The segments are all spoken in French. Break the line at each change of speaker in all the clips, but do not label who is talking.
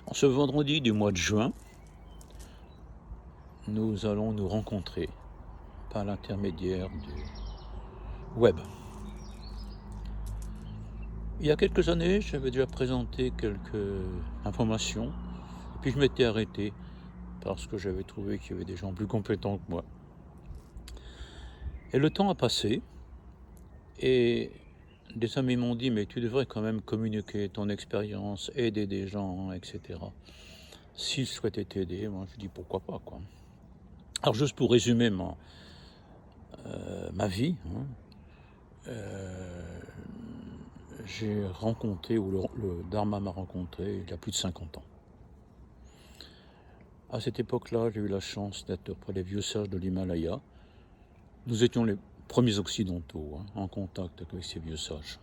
En ce vendredi du mois de juin, nous allons nous rencontrer par l'intermédiaire du web. Il y a quelques années, j'avais déjà présenté quelques informations, et puis je m'étais arrêté parce que j'avais trouvé qu'il y avait des gens plus compétents que moi. Et le temps a passé, et des amis m'ont dit, mais tu devrais quand même communiquer ton expérience, aider des gens, etc. S'ils souhaitaient t'aider, moi je dis pourquoi pas, quoi. Alors juste pour résumer ma vie, j'ai rencontré, ou le Dharma m'a rencontré il y a plus de 50 ans. À cette époque-là, j'ai eu la chance d'être auprès des vieux sages de l'Himalaya. Nous étions les premiers occidentaux en contact avec ces vieux sages.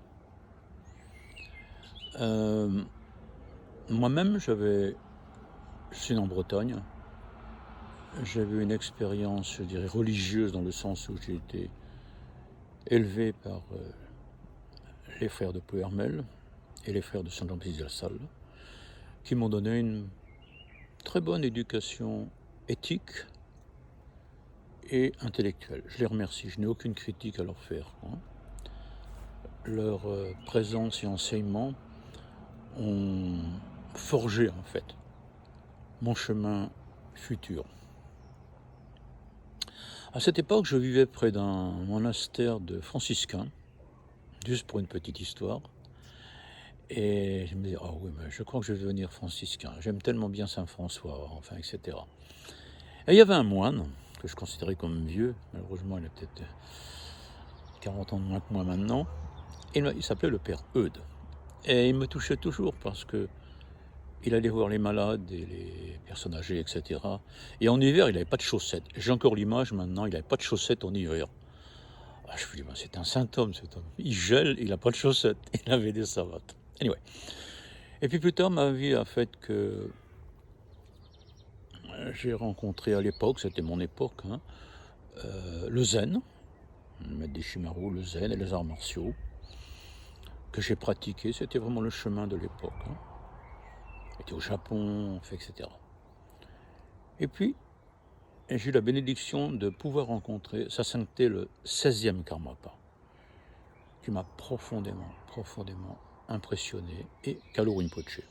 Moi-même, je suis né en Bretagne. J'avais une expérience, je dirais, religieuse, dans le sens où j'ai été élevé par les frères de Ploermel et les frères de Saint-Jean-Baptiste de la Salle, qui m'ont donné une très bonne éducation éthique et intellectuelle. Je les remercie, je n'ai aucune critique à leur faire. Leur présence et enseignement ont forgé en fait mon chemin futur. À cette époque, je vivais près d'un monastère de franciscains, juste pour une petite histoire. Et je me disais, ah oui, mais je crois que je vais devenir franciscain. J'aime tellement bien Saint-François, enfin, etc. Et il y avait un moine, que je considérais comme vieux, malheureusement il a peut-être 40 ans de moins que moi maintenant, et il s'appelait le père Eudes. Et il me touchait toujours parce que il allait voir les malades et les personnes âgées, etc. Et en hiver, il n'avait pas de chaussettes. J'ai encore l'image maintenant, il n'avait pas de chaussettes en hiver. Ah, je me dis, ben, c'est un saint homme, cet homme. Il gèle, il n'a pas de chaussettes. Il avait des savates. Anyway. Et puis plus tard, ma vie a fait que j'ai rencontré à l'époque, c'était mon époque, le zen, le maître des Shimaru, le zen et les arts martiaux, que j'ai pratiqué. C'était vraiment le chemin de l'époque. J'étais au Japon, etc. Et puis, j'ai eu la bénédiction de pouvoir rencontrer Sa Sainteté le 16e Karmapa, qui m'a profondément impressionné, et Kalu Rinpoche.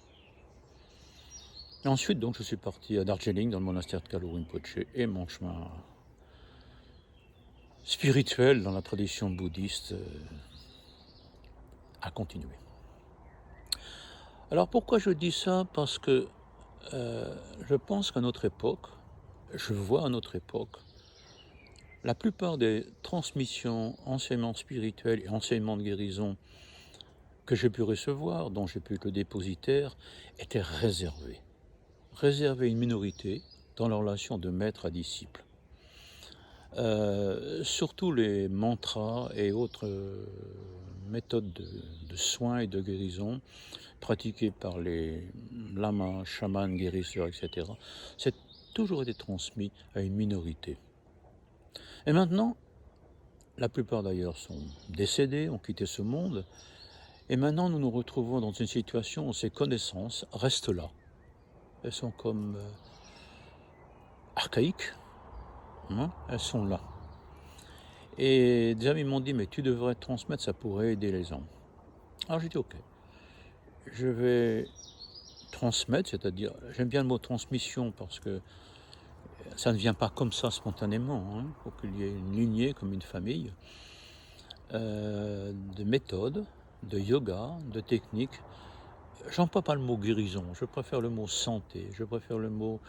Et ensuite, donc, je suis parti à Darjeeling, dans le monastère de Kalu Rinpoche, et mon chemin spirituel dans la tradition bouddhiste a continué. Alors pourquoi je dis ça? Parce que je pense qu'à notre époque, je vois à notre époque, la plupart des transmissions, enseignements spirituels et enseignements de guérison que j'ai pu recevoir, dont j'ai pu être le dépositaire, étaient réservés à une minorité dans la relation de maître à disciple. Surtout les mantras et autres méthodes de soins et de guérison pratiquées par les lamas, chamans, guérisseurs, etc. C'est toujours été transmis à une minorité. Et maintenant, la plupart d'ailleurs sont décédés, ont quitté ce monde, et maintenant nous nous retrouvons dans une situation où ces connaissances restent là. Elles sont comme archaïques, elles sont là. Et des amis m'ont dit, mais tu devrais transmettre, ça pourrait aider les gens. Alors j'ai dit, ok, je vais transmettre, c'est-à-dire, j'aime bien le mot transmission parce que ça ne vient pas comme ça spontanément. Il faut qu'il y ait une lignée, comme une famille, de méthodes, de yoga, de techniques. J'emploie pas le mot guérison, je préfère le mot santé, je préfère le mot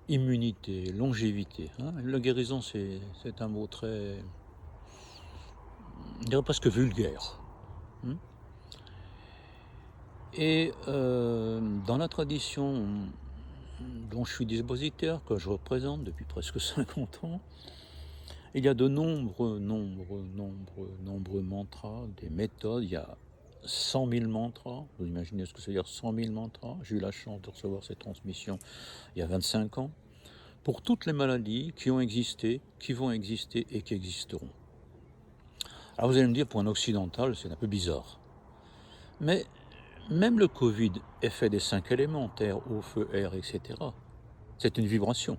immunité, longévité. La guérison, c'est un mot très, je dirais presque vulgaire. Et dans la tradition dont je suis dépositaire, que je représente depuis presque 50 ans, il y a de nombreux mantras, des méthodes. Il y a 100 000 mantras. Vous imaginez ce que ça veut dire 100 000 mantras? J'ai eu la chance de recevoir cette transmission il y a 25 ans, pour toutes les maladies qui ont existé, qui vont exister et qui existeront. Alors vous allez me dire, pour un occidental, c'est un peu bizarre. Mais même le Covid est fait des 5 éléments, terre, eau, feu, air, etc. C'est une vibration.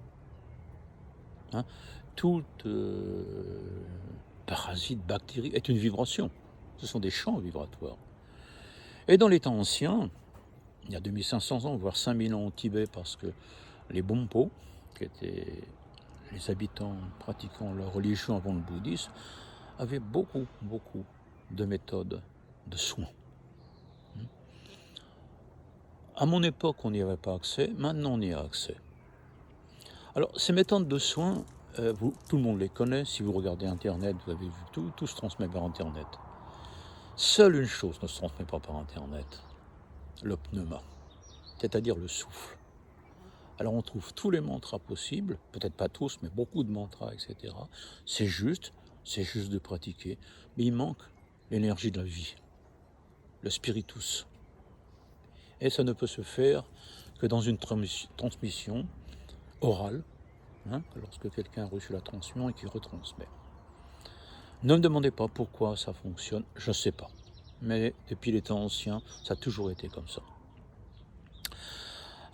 Hein. Toute parasite, bactérie est une vibration. Ce sont des champs vibratoires. Et dans les temps anciens, il y a 2500 ans, voire 5000 ans au Tibet, parce que les Bonpo, qui étaient les habitants pratiquant leur religion avant le bouddhisme, avaient beaucoup de méthodes de soins. À mon époque, on n'y avait pas accès, maintenant on y a accès. Alors, ces méthodes de soins, tout le monde les connaît, si vous regardez Internet, vous avez vu tout se transmet par Internet. Seule une chose ne se transmet pas par Internet, le pneuma, c'est-à-dire le souffle. Alors on trouve tous les mantras possibles, peut-être pas tous, mais beaucoup de mantras, etc. C'est juste de pratiquer, mais il manque l'énergie de la vie, le spiritus. Et ça ne peut se faire que dans une transmission orale, lorsque quelqu'un a reçu la transmission et qu'il retransmet. Ne me demandez pas pourquoi ça fonctionne, je ne sais pas. Mais depuis les temps anciens, ça a toujours été comme ça.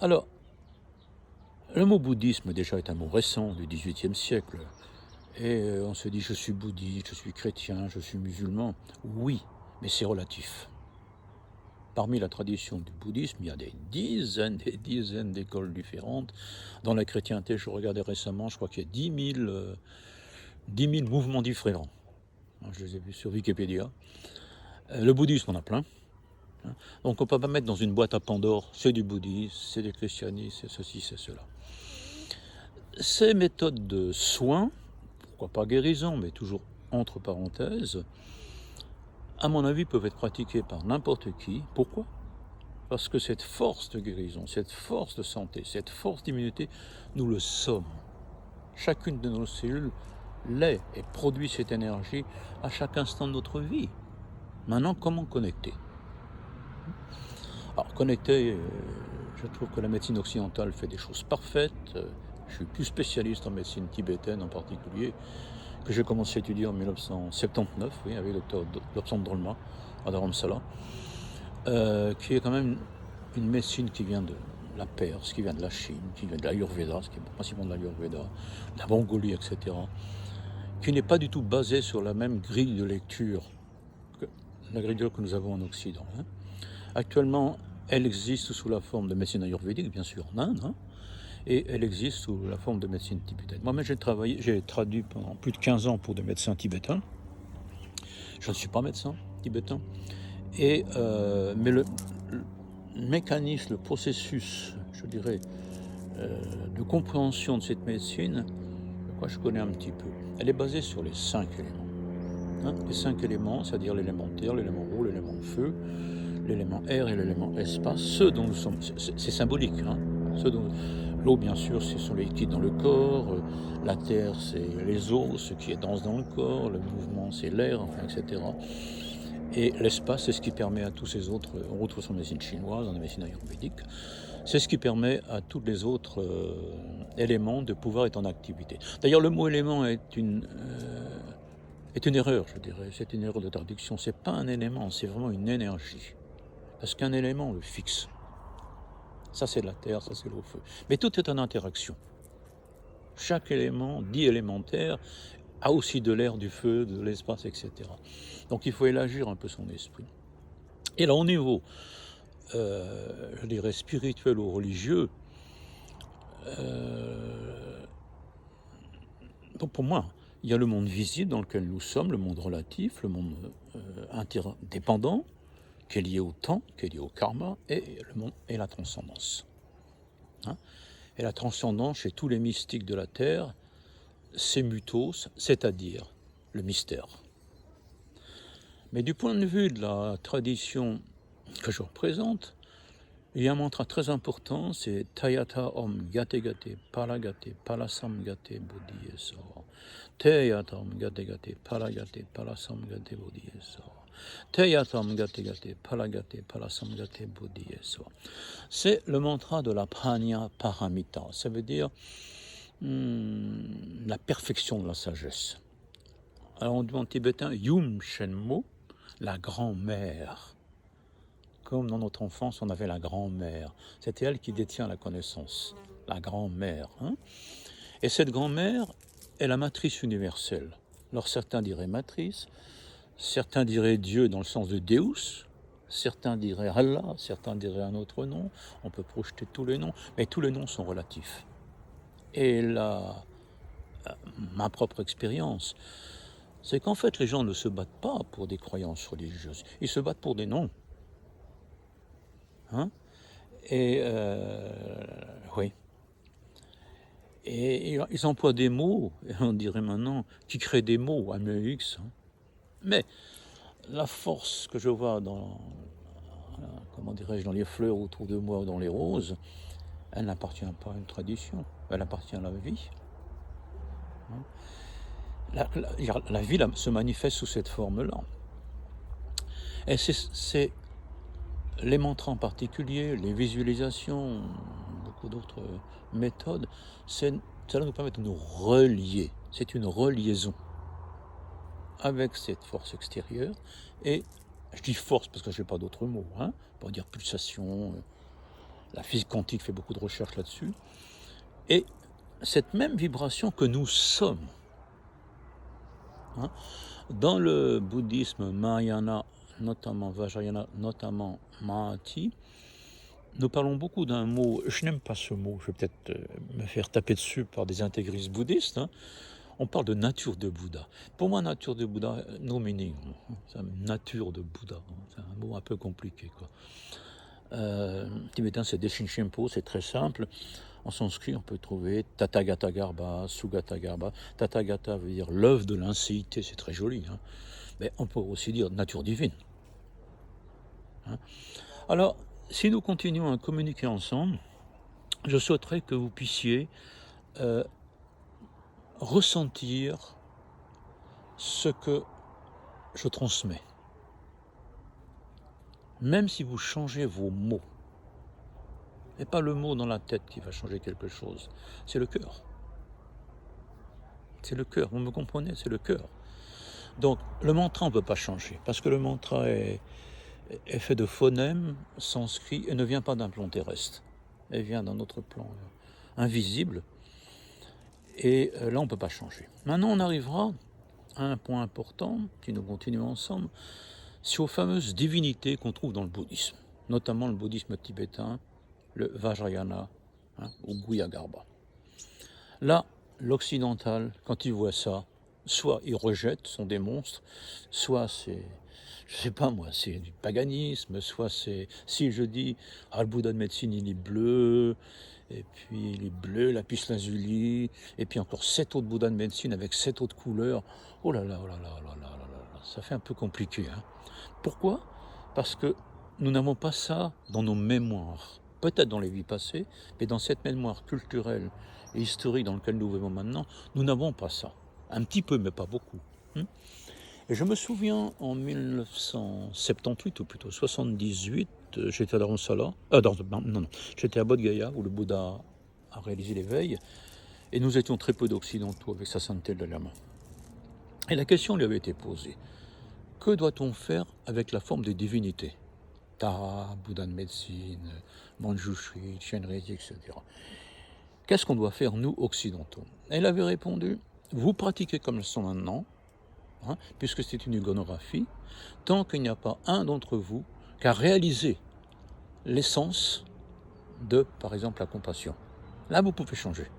Alors, le mot bouddhisme déjà est un mot récent du XVIIIe siècle. Et on se dit je suis bouddhiste, je suis chrétien, je suis musulman. Oui, mais c'est relatif. Parmi la tradition du bouddhisme, il y a des dizaines d'écoles différentes. Dans la chrétienté, je regardais récemment, je crois qu'il y a 10 000 mouvements différents. Je les ai vus sur Wikipédia. Le bouddhisme, on a plein. Donc on ne peut pas mettre dans une boîte à Pandore, c'est du bouddhisme, c'est du christianisme, c'est ceci, c'est cela. Ces méthodes de soins, pourquoi pas guérison, mais toujours entre parenthèses, à mon avis, peuvent être pratiquées par n'importe qui. Pourquoi ? Parce que cette force de guérison, cette force de santé, cette force d'immunité, nous le sommes. Chacune de nos cellules l'est et produit cette énergie à chaque instant de notre vie. Maintenant, comment connecter ? Alors, connecter, je trouve que la médecine occidentale fait des choses parfaites. Je suis plus spécialiste en médecine tibétaine en particulier, que j'ai commencé à étudier en 1979, avec le docteur Lobsang Drolma à Dharamsala, qui est quand même une médecine qui vient de la Perse, qui vient de la Chine, qui vient de l'Ayurveda, ce qui est principalement de l'Ayurveda, de la Mongolie, etc., qui n'est pas du tout basée sur la même grille de lecture que la grille de lecture que nous avons en Occident. Actuellement, elle existe sous la forme de médecine ayurvédique, bien sûr, en Inde, et elle existe sous la forme de médecine tibétaine. Moi-même, j'ai traduit pendant plus de 15 ans pour des médecins tibétains. Je ne suis pas médecin tibétain. Mais le mécanisme, le processus, je dirais, de compréhension de cette médecine, je connais un petit peu. Elle est basée sur les 5 éléments. Les 5 éléments, c'est-à-dire l'élément terre, l'élément eau, l'élément feu, l'élément air et l'élément espace, ceux dont nous sommes, c'est symbolique, l'eau bien sûr, ce sont les liquides dans le corps, la terre c'est les eaux, ce qui est dense dans le corps, le mouvement c'est l'air, etc. Et l'espace c'est ce qui permet à tous ces autres, on retrouve ça en médecine chinoise, en médecine ayurvédique, c'est ce qui permet à tous les autres éléments de pouvoir être en activité. D'ailleurs le mot élément est une erreur, je dirais, c'est une erreur de traduction, c'est pas un élément, c'est vraiment une énergie. Parce qu'un élément le fixe. Ça c'est de la terre, ça c'est l'eau, feu. Mais tout est en interaction. Chaque élément, dit élémentaire, a aussi de l'air, du feu, de l'espace, etc. Donc il faut élargir un peu son esprit. Et là au niveau, je dirais, spirituel ou religieux, donc pour moi, il y a le monde visible dans lequel nous sommes, le monde relatif, le monde interdépendant, qui est lié au temps, qui est lié au karma, et le monde et la transcendance. Et la transcendance, chez tous les mystiques de la Terre, c'est mutos, c'est-à-dire le mystère. Mais du point de vue de la tradition que je représente, il y a un mantra très important, c'est Tayata Om Gate Gate Palagate Palasam Gate Bodhiyeso. Tayata Om Gate Gate Palagate Palasam Gate Bodhiyeso. Teyatam Gate Gate Palagate Palasam Gate Bodhiyeso. C'est le mantra de la Prajna Paramita. Ça veut dire la perfection de la sagesse. Alors on dit en tibétain Yum Shenmo, la grand-mère comme dans notre enfance, on avait la grand-mère. C'était elle qui détient la connaissance, la grand-mère. Hein. Et cette grand-mère est la matrice universelle. Alors certains diraient matrice, certains diraient Dieu dans le sens de Deus, certains diraient Allah, certains diraient un autre nom. On peut projeter tous les noms, mais tous les noms sont relatifs. Et là, ma propre expérience, c'est qu'en fait les gens ne se battent pas pour des croyances religieuses, ils se battent pour des noms. Hein. Et oui. Et ils emploient des mots, et on dirait maintenant, qui créent des mots, AMEX. Hein. Mais la force que je vois dans, comment dirais-je, dans les fleurs autour de moi ou dans les roses, elle n'appartient pas à une tradition, elle appartient à la vie. Hein. La vie se manifeste sous cette forme-là. Et c'est les mantras en particulier, les visualisations, beaucoup d'autres méthodes, cela nous permet de nous relier. C'est une reliaison avec cette force extérieure. Et je dis force parce que je n'ai pas d'autres mots, hein, pour dire pulsation. La physique quantique fait beaucoup de recherches là-dessus. Et cette même vibration que nous sommes. Hein, dans le bouddhisme Mahayana, notamment Vajrayana, notamment Mahati, nous parlons beaucoup d'un mot, je n'aime pas ce mot, je vais peut-être me faire taper dessus par des intégristes bouddhistes, hein. On parle de nature de Bouddha. Pour moi, nature de Bouddha, no meaning, c'est nature de Bouddha, c'est un mot un peu compliqué, quoi. Tibétain, c'est Deshin Shenpo, c'est très simple. En sanskrit, on peut trouver Tathagata Garbha, Sugata Garbha. Tathagata veut dire l'œuvre de l'inséité, c'est très joli. Hein. Mais on peut aussi dire nature divine. Hein. Alors, si nous continuons à communiquer ensemble, je souhaiterais que vous puissiez ressentir ce que je transmets. Même si vous changez vos mots. Et pas le mot dans la tête qui va changer quelque chose, c'est le cœur. C'est le cœur, vous me comprenez, c'est le cœur. Donc le mantra on ne peut pas changer, parce que le mantra est fait de phonèmes sanscrits et ne vient pas d'un plan terrestre. Elle vient d'un autre plan invisible. Et là on ne peut pas changer. Maintenant on arrivera à un point important, si nous continuons ensemble, c'est aux fameuses divinités qu'on trouve dans le bouddhisme, notamment le bouddhisme tibétain, le Vajrayana, hein, ou Guhyagarbha. Là, l'occidental, quand il voit ça, soit il rejette, sont des monstres, soit c'est, je sais pas moi, c'est du paganisme, soit c'est, si je dis, le Bouddha de médecine il est bleu, et puis il est bleu, lapis lazuli, et puis encore 7 autres Bouddhas de médecine avec 7 autres couleurs, oh là là, oh là là, oh là là, oh là là, ça fait un peu compliqué. Hein. Pourquoi ? Parce que nous n'avons pas ça dans nos mémoires. Peut-être dans les vies passées, mais dans cette mémoire culturelle et historique dans laquelle nous vivons maintenant, nous n'avons pas ça. Un petit peu, mais pas beaucoup. Et je me souviens, en 1978, ou plutôt 78, j'étais à Dharamsala, j'étais à Bodh Gaya, où le Bouddha a réalisé l'éveil, et nous étions très peu d'occidentaux avec sa sainteté de Lama. Et la question lui avait été posée, que doit-on faire avec la forme des divinités ? Tara, Bouddha de médecine, Manjushri, Chenrezig, etc. Qu'est-ce qu'on doit faire, nous, occidentaux ? Elle avait répondu, vous pratiquez comme elles sont maintenant, hein, puisque c'est une iconographie, tant qu'il n'y a pas un d'entre vous qui a réalisé l'essence de, par exemple, la compassion. Là, vous pouvez changer.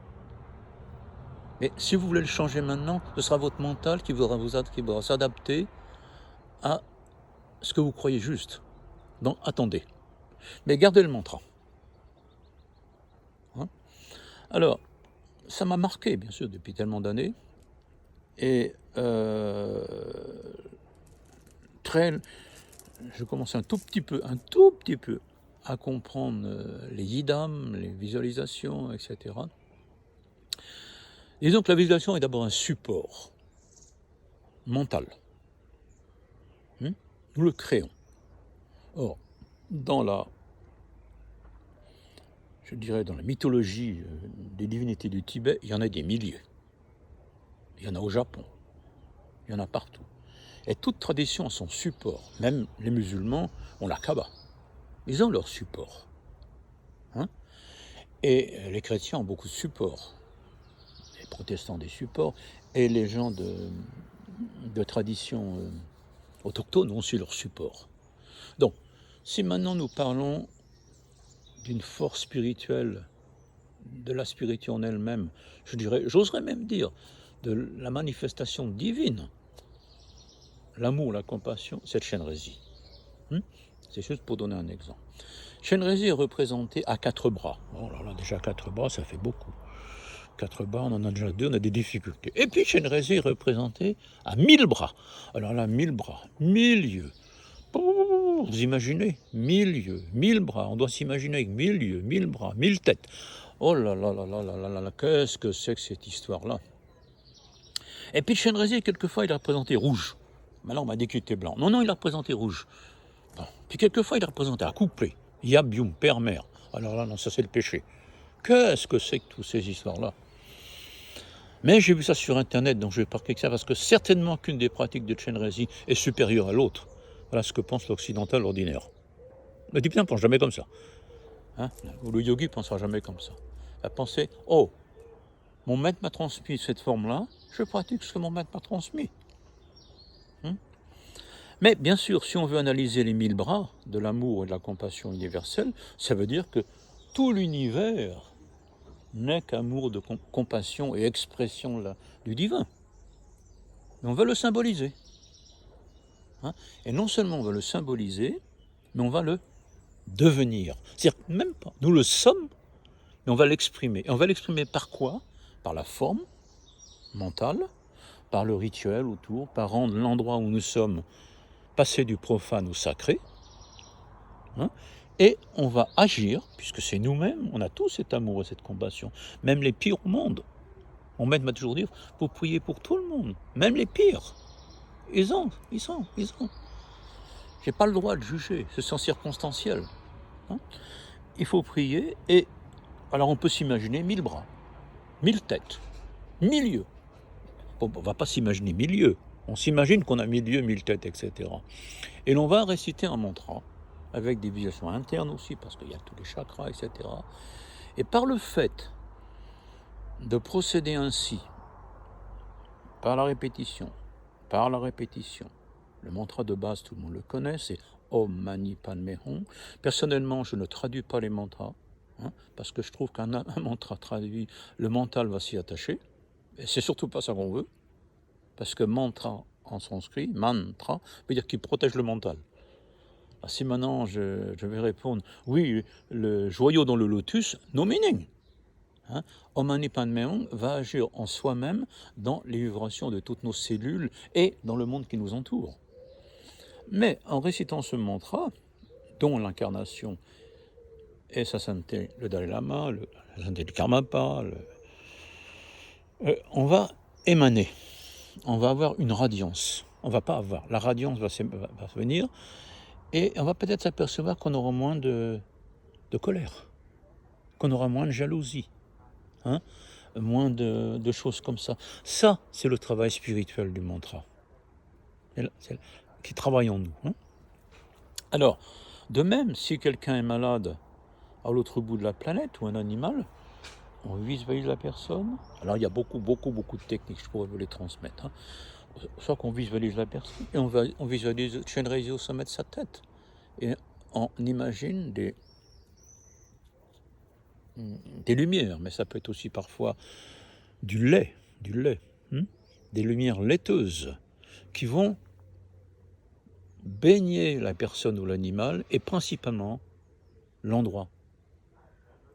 Mais si vous voulez le changer maintenant, ce sera votre mental qui va s'adapter à ce que vous croyez juste. Donc, attendez. Mais gardez le mantra. Hein ? Alors, ça m'a marqué, bien sûr, depuis tellement d'années. Et je commence un tout petit peu, à comprendre les yidam, les visualisations, etc. Disons que la visualisation est d'abord un support mental. Nous le créons. Or, dans la mythologie des divinités du Tibet, il y en a des milliers. Il y en a au Japon. Il y en a partout. Et toute tradition a son support. Même les musulmans ont la Kaaba. Ils ont leur support. Hein. Et les chrétiens ont beaucoup de supports. Les protestants ont des supports. Et les gens de tradition autochtone ont aussi leur support. Donc, si maintenant nous parlons d'une force spirituelle, de la spiritualité en elle-même, j'oserais même dire, de la manifestation divine, l'amour, la compassion, c'est Chenrezig. C'est juste pour donner un exemple. Chenrezig est représenté à 4 bras. Oh là là, déjà 4 bras, ça fait beaucoup. 4 bras, on en a déjà 2, on a des difficultés. Et puis Chenrezig est représenté à 1000 bras. Alors là, 1000 bras, 1000 yeux. Vous imaginez 1000 yeux, 1000 bras. On doit s'imaginer avec 1000 yeux, 1000 bras, 1000 têtes. Oh là là là là là là là, qu'est-ce que c'est que cette histoire-là? Et puis Chenrezig, quelquefois, il est représenté rouge. Maintenant, on m'a dit qu'il était blanc. Non, il est représenté rouge. Bon. Puis quelquefois, il est représenté accouplé. Yab, Yum, père, mère. Alors là, non, ça c'est le péché. Qu'est-ce que c'est que toutes ces histoires-là? Mais j'ai vu ça sur Internet, donc je vais parler que ça, parce que certainement qu'une des pratiques de Chenrezig est supérieure à l'autre. Voilà ce que pense l'occidental ordinaire. Le tibétain ne pense jamais comme ça. Hein? Ou le yogi ne pensera jamais comme ça. Il va penser, oh, mon maître m'a transmis cette forme-là, je pratique ce que mon maître m'a transmis. Mais bien sûr, si on veut analyser les 1000 bras de l'amour et de la compassion universelle, ça veut dire que tout l'univers n'est qu'amour, de compassion et expression du divin. Mais on va le symboliser. Hein? Et non seulement on va le symboliser, mais on va le devenir. C'est-à-dire même pas, nous le sommes, mais on va l'exprimer. Et on va l'exprimer par quoi? Par la forme mentale, par le rituel autour, par rendre l'endroit où nous sommes passer du profane au sacré. Hein? Et on va agir, puisque c'est nous-mêmes, on a tous cet amour et cette compassion, même les pires au monde. Mon maître m'a toujours dit, pour prier pour tout le monde, même les pires. Ils ont. J'ai pas le droit de juger, ce sont circonstanciel. Hein? Il faut prier, et alors on peut s'imaginer 1000 bras, 1000 têtes, 1000 yeux. Bon, on ne va pas s'imaginer 1000 yeux, on s'imagine qu'on a 1000 yeux, 1000 têtes, etc. Et l'on va réciter un mantra, avec des vibrations internes aussi, parce qu'il y a tous les chakras, etc. Et par le fait de procéder ainsi, par la répétition, le mantra de base, tout le monde le connaît, c'est Om Mani Padme Hum. Personnellement, je ne traduis pas les mantras, parce que je trouve qu'un mantra traduit, le mental va s'y attacher, et c'est surtout pas ça qu'on veut, parce que mantra en sanskrit, mantra, veut dire qu'il protège le mental. Alors si maintenant je vais répondre, oui, le joyau dans le lotus, no meaning. Om Mani Padme Hum va agir en soi-même dans les vibrations de toutes nos cellules et dans le monde qui nous entoure. Mais en récitant ce mantra, dont l'incarnation est sa sainteté, le Dalai Lama, la sainteté du Karmapa, on va émaner, on va avoir une radiance. On va pas avoir, la radiance va venir, et on va peut-être s'apercevoir qu'on aura moins de colère, qu'on aura moins de jalousie, moins de choses comme ça. Ça, c'est le travail spirituel du mantra, qui travaille en nous. Alors, de même, si quelqu'un est malade à l'autre bout de la planète, ou un animal, on visualise la personne. Alors, il y a beaucoup de techniques, je pourrais vous les transmettre. Soit qu'on visualise la personne, et on visualise Chenrezig au sommet de sa tête. Et on imagine des lumières, mais ça peut être aussi parfois du lait, des lumières laiteuses qui vont baigner la personne ou l'animal, et principalement l'endroit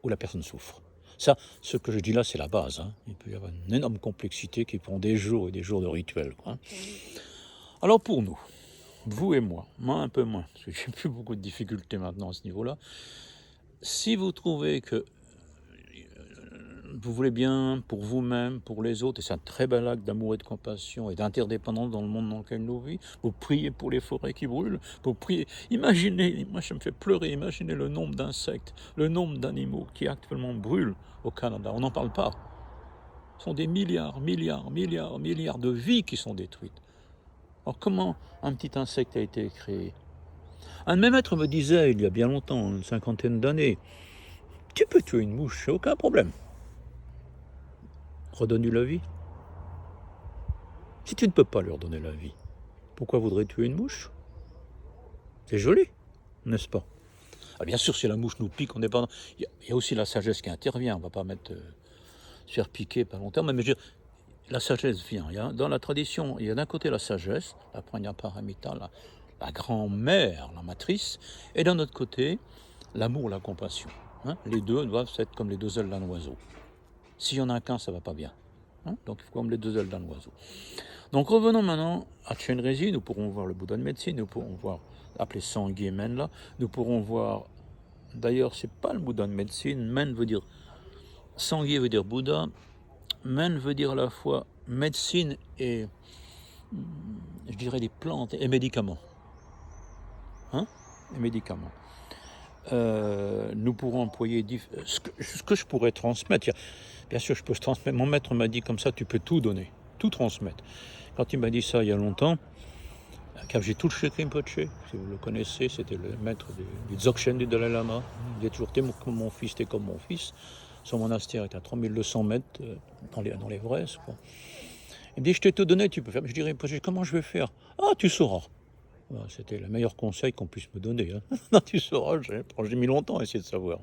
où la personne souffre. Ça, ce que je dis là, c'est la base. Il peut y avoir une énorme complexité qui prend des jours et des jours de rituel. Alors pour nous, vous et moi un peu moins, parce que j'ai plus beaucoup de difficultés maintenant à ce niveau-là, si vous trouvez que vous voulez bien pour vous-même, pour les autres, et c'est un très bel acte d'amour et de compassion et d'interdépendance dans le monde dans lequel nous vivons, vous priez pour les forêts qui brûlent, vous priez, imaginez, moi ça me fait pleurer, imaginez le nombre d'insectes, le nombre d'animaux qui actuellement brûlent au Canada, on n'en parle pas. Ce sont des milliards de vies qui sont détruites. Alors comment un petit insecte a été créé? Un de mes maîtres me disait, il y a bien longtemps, une cinquantaine d'années, tu peux tuer une mouche, aucun problème. Redonne-lui la vie. Si tu ne peux pas lui redonner la vie, pourquoi voudrais tu tuer une mouche? C'est joli, n'est-ce pas? Ah, bien sûr, si la mouche nous pique, on n'est pas... Il y a aussi la sagesse qui intervient, on ne va pas se faire piquer par longtemps, mais je veux dire, la sagesse vient. Dans la tradition, il y a d'un côté la sagesse, la prajna paramita, la grand-mère, la matrice, et d'un autre côté, l'amour, la compassion. Hein, les deux doivent être comme les deux ailes d'un oiseau. S'il y en a qu'un, ça ne va pas bien. Hein, donc il faut comme les deux ailes d'un oiseau. Donc revenons maintenant à Chenrezig, nous pourrons voir le Bouddha de médecine, nous pourrons voir, appelé Sangye Men là, nous pourrons voir, d'ailleurs c'est pas le Bouddha de médecine, Men veut dire, Sangye veut dire Bouddha, Men veut dire à la fois médecine et, je dirais, les plantes et médicaments. Hein, les médicaments. Nous pourrons employer ce que je pourrais transmettre. Bien sûr, je peux transmettre. Mon maître m'a dit comme ça, tu peux tout donner, tout transmettre. Quand il m'a dit ça il y a longtemps, car j'ai tout le Trulche Rinpoche, si vous le connaissez, c'était le maître du Dzogchen du Dalai Lama. Il est toujours t'es comme mon fils, t'es comme mon fils. Son monastère est à 3200 mètres dans l'Everest. Il me dit, je t'ai tout donné, tu peux faire. Je dirais, comment je vais faire? Ah, tu sauras. C'était le meilleur conseil qu'on puisse me donner. Hein. Non, tu sauras, j'ai mis longtemps à essayer de savoir.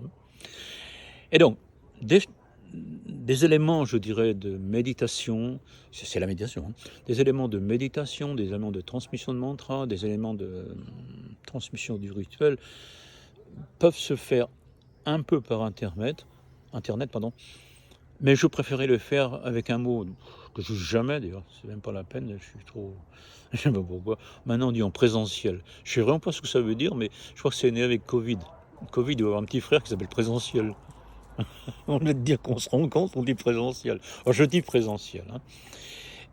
Et donc, des éléments, je dirais, de méditation, c'est la méditation, hein, des éléments de méditation, des éléments de transmission de mantra, des éléments de transmission du rituel, peuvent se faire un peu par Internet, mais je préférais le faire avec un mot que je n'use jamais d'ailleurs, c'est même pas la peine, je suis trop... Je ne sais pas pourquoi. Maintenant on dit en présentiel. Je ne sais vraiment pas ce que ça veut dire, mais je crois que c'est né avec Covid. Covid doit avoir un petit frère qui s'appelle présentiel. On va te dire qu'on se rend compte, on dit présentiel. Alors, je dis présentiel. Hein.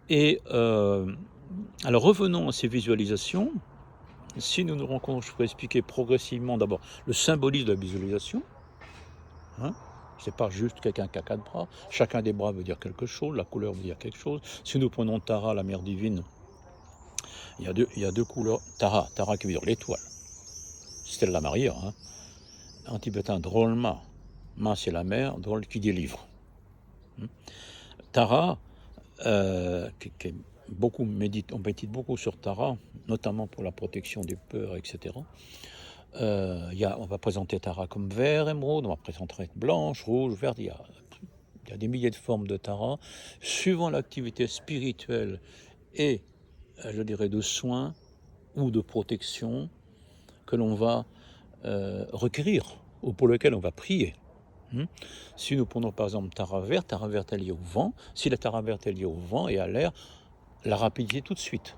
Et alors revenons à ces visualisations. Si nous nous rencontrons, je pourrais expliquer progressivement d'abord le symbolisme de la visualisation. Hein. C'est pas juste quelqu'un qui a 4 bras. Chacun des bras veut dire quelque chose, la couleur veut dire quelque chose. Si nous prenons Tara, la mère divine, il y a deux couleurs. Tara qui veut dire l'étoile. Stella Maria, hein. En tibétain, Drolma. Ma, c'est la mère, Drol qui délivre. Tara, qui est beaucoup on médite beaucoup sur Tara, notamment pour la protection des peurs, etc. On va présenter Tara comme vert, émeraude, on va présenter blanche, rouge, verte. Il y a des milliers de formes de Tara, suivant l'activité spirituelle et, je dirais, de soins ou de protection que l'on va requérir ou pour lequel on va prier. Si nous prenons par exemple Tara verte est liée au vent. Si la Tara verte est liée au vent et à l'air, la rapidité tout de suite.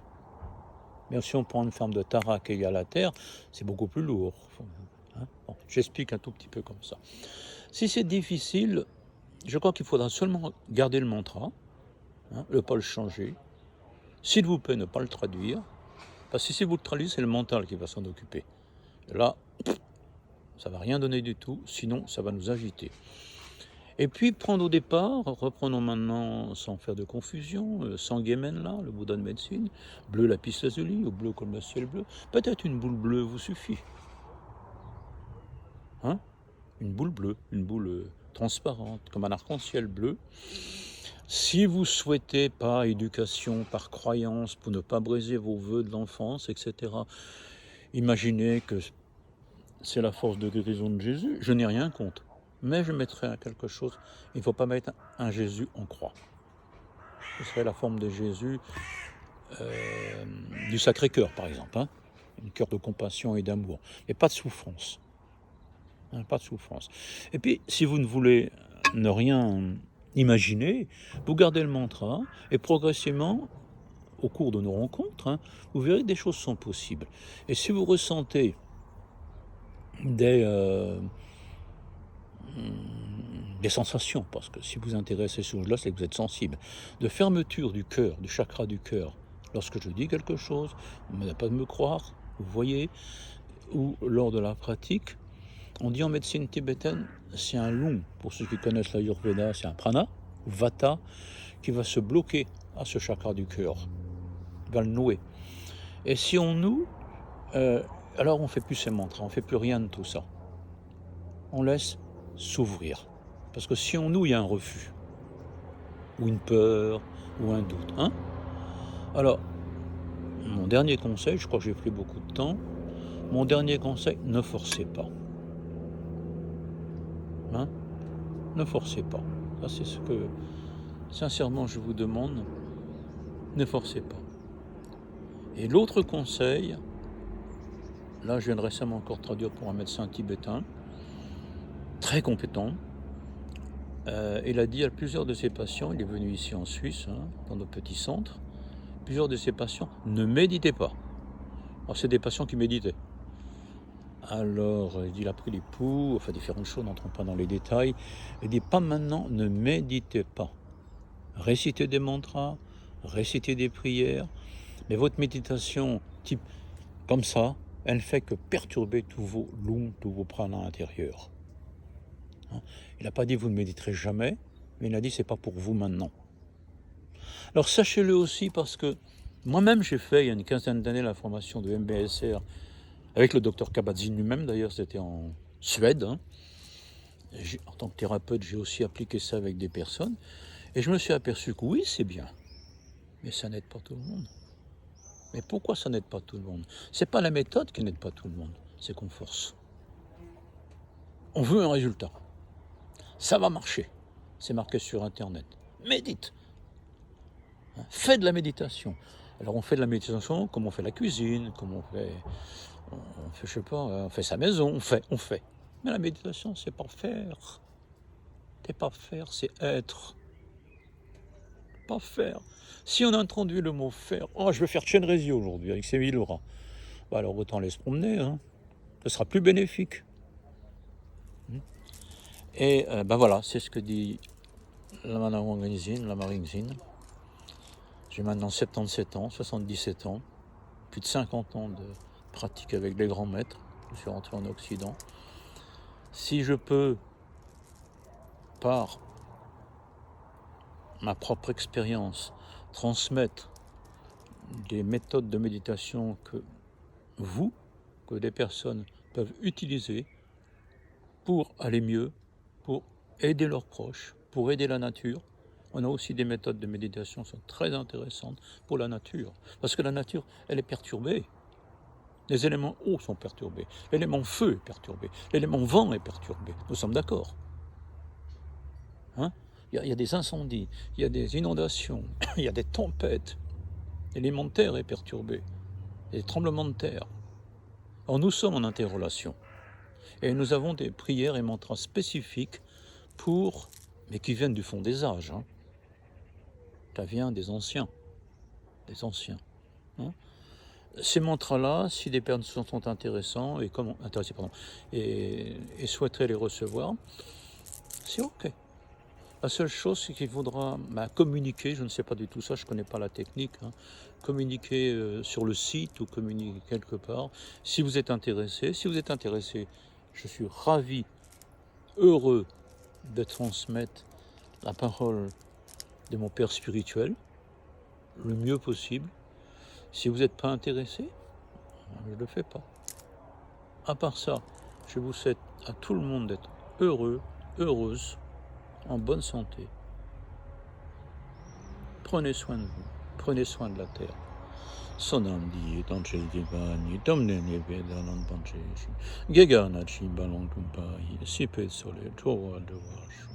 Mais si on prend une forme de Tara qui est liée à la terre, c'est beaucoup plus lourd. Hein, bon, j'explique un tout petit peu comme ça. Si c'est difficile, je crois qu'il faudra seulement garder le mantra, hein, ne pas le changer. S'il vous plaît, ne pas le traduire. Parce que si vous le traduisez, c'est le mental qui va s'en occuper. Et là, ça ne va rien donner du tout, sinon ça va nous agiter. Et puis prendre au départ, reprenons maintenant sans faire de confusion, Sangye Men là, le Bouddha de médecine, bleu lapis lazuli, ou bleu comme le ciel bleu, peut-être une boule bleue vous suffit. Hein? Une boule bleue, une boule transparente, comme un arc-en-ciel bleu. Si vous souhaitez par éducation, par croyance, pour ne pas briser vos vœux de l'enfance, etc., imaginez que c'est la force de guérison de Jésus, je n'ai rien contre. Mais je mettrai quelque chose, il ne faut pas mettre un Jésus en croix. Ce serait la forme de Jésus du Sacré-Cœur, par exemple. Hein, un cœur de compassion et d'amour, mais pas de souffrance. Hein, pas de souffrance. Et puis, si vous ne voulez ne rien imaginer, vous gardez le mantra, et progressivement, au cours de nos rencontres, hein, vous verrez que des choses sont possibles. Et si vous ressentez des sensations, parce que si vous intéressez à ces choses-là, c'est que vous êtes sensible, de fermeture du cœur, du chakra du cœur, lorsque je dis quelque chose, vous n'avez pas de me croire, vous voyez, ou lors de la pratique, on dit en médecine tibétaine, c'est un lung, pour ceux qui connaissent l'Ayurveda, c'est un prana, ou vata, qui va se bloquer à ce chakra du cœur, va le nouer. Et si on noue, Alors on ne fait plus ces mantras, on ne fait plus rien de tout ça. On laisse s'ouvrir. Parce que si en nous il y a un refus, ou une peur, ou un doute, alors mon dernier conseil, je crois que j'ai pris beaucoup de temps, mon dernier conseil, ne forcez pas. Ne forcez pas. Ça c'est ce que, sincèrement, je vous demande, ne forcez pas. Et l'autre conseil, là je viens de récemment encore traduire pour un médecin tibétain, très compétent. Il a dit à plusieurs de ses patients, il est venu ici en Suisse, dans nos petits centres, plusieurs de ses patients, ne méditez pas. Alors c'est des patients qui méditaient. Alors il a pris les poux, enfin différentes choses, n'entrons pas dans les détails. Il dit pas maintenant, ne méditez pas. Récitez des mantras, récitez des prières, mais votre méditation type comme ça, elle ne fait que perturber tous vos lung, tous vos pranas intérieurs. Il n'a pas dit vous ne méditerez jamais, mais il a dit c'est pas pour vous maintenant. Alors sachez-le aussi parce que moi-même j'ai fait il y a une quinzaine d'années la formation de MBSR avec le docteur Kabat-Zinn lui-même, d'ailleurs c'était en Suède. En tant que thérapeute, j'ai aussi appliqué ça avec des personnes et je me suis aperçu que oui, c'est bien, mais ça n'aide pas tout le monde. Mais pourquoi ça n'aide pas tout le monde? C'est pas la méthode qui n'aide pas tout le monde, c'est qu'on force. On veut un résultat. Ça va marcher. C'est marqué sur Internet. Médite. Fais de la méditation. Alors on fait de la méditation comme on fait la cuisine, comme on fait, je sais pas, on fait sa maison, on fait. Mais la méditation, c'est pas faire. C'est pas faire, c'est être. Pas faire. Si on introduit le mot faire, je vais faire Chenrezig aujourd'hui avec ses 1000 euros. Bah alors autant laisse promener, ce sera plus bénéfique. Et voilà, c'est ce que dit la Maringzin. J'ai maintenant 77 ans, 77 ans, plus de 50 ans de pratique avec les grands maîtres. Je suis rentré en Occident. Si je peux, par ma propre expérience, transmettre des méthodes de méditation que des personnes peuvent utiliser pour aller mieux, pour aider leurs proches, pour aider la nature. On a aussi des méthodes de méditation qui sont très intéressantes pour la nature. Parce que la nature, elle est perturbée. Les éléments eau sont perturbés. L'élément feu est perturbé. L'élément vent est perturbé. Nous sommes d'accord. Il y a des incendies, il y a des inondations, il y a des tempêtes. L'élément de terre est perturbé. Il y a des tremblements de terre. Alors nous sommes en interrelation. Et nous avons des prières et mantras spécifiques mais qui viennent du fond des âges. Ça vient des anciens. Ces mantras-là, si des personnes sont intéressées et souhaiteraient les recevoir, c'est ok. La seule chose, c'est qu'il faudra communiquer, je ne sais pas du tout ça, je ne connais pas la technique, communiquer sur le site ou communiquer quelque part. Si vous êtes intéressé, je suis ravi, heureux de transmettre la parole de mon père spirituel le mieux possible. Si vous n'êtes pas intéressé, je ne le fais pas. À part ça, je vous souhaite à tout le monde d'être heureux, heureuse, en bonne santé. Prenez soin de vous, prenez soin de la terre. Sonandi, Tanche Divani, Domnene Vedanan Pancheshi, Gegana Chi Balon Tumpai, Sipe Sole, Towa de Vache.